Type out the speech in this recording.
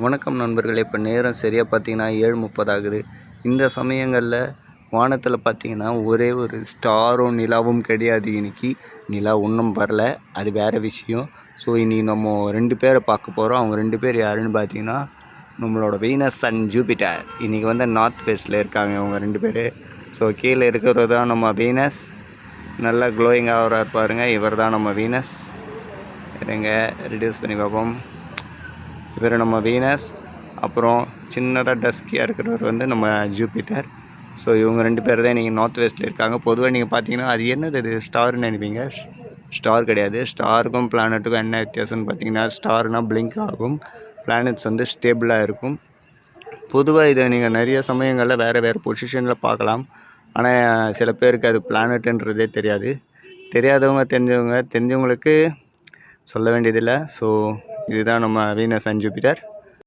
வணக்கம் நண்பர்களே. இப்போ நேரம் சரியாக பார்த்தீங்கன்னா 7:30 ஆகுது. இந்த சமயங்களில் வானத்தில் பார்த்தீங்கன்னா ஒரே ஒரு ஸ்டாரும் நிலாவும் கிடையாது. இன்னைக்கு நிலா இன்னும் வரல, அது வேறு விஷயம். ஸோ இன்றைக்கி நம்ம 2 பேரை பார்க்க போகிறோம். அவங்க 2 பேர் யாருன்னு பார்த்தீங்கன்னா நம்மளோட வீனஸ் அண்ட் ஜூபிட்டர். இன்றைக்கி வந்து நார்த் வெஸ்ட்டில் இருக்காங்க அவங்க 2 பேர். ஸோ கீழே இருக்கிறது தான் நம்ம வீனஸ், நல்லா க்ளோயிங்காக இருப்பாருங்க. இவர் தான் நம்ம வீனஸ். இருங்க ரெடியூஸ் பண்ணி பார்ப்போம். இவர் நம்ம வீனஸ். அப்புறம் சின்னதாக டஸ்கியாக இருக்கிறவர் வந்து நம்ம ஜூபிட்டர். ஸோ இவங்க 2 பேர் தான் நீங்கள் நார்த் வெஸ்ட்டில் இருக்காங்க. பொதுவாக நீங்கள் பார்த்தீங்கன்னா அது என்னது இது ஸ்டார்னு நினைப்பீங்க. ஸ்டார் கிடையாது. ஸ்டாருக்கும் பிளானட்டுக்கும் என்ன வித்தியாசம்னு பார்த்தீங்கன்னா, ஸ்டார்னால் பிளிங்க் ஆகும், பிளானட்ஸ் வந்து ஸ்டேபிளாக இருக்கும். பொதுவாக இதை நீங்கள் நிறைய சமயங்களில் வேறு பொசிஷனில் பார்க்கலாம். ஆனால் சில பேருக்கு அது பிளானட்டுன்றதே தெரியாது. தெரியாதவங்க தெரிஞ்சவங்களுக்கு சொல்ல வேண்டியதில்லை. ஸோ இதுதான் நம்ம வீனஸ் அண்ட் ஜூபிட்டர்.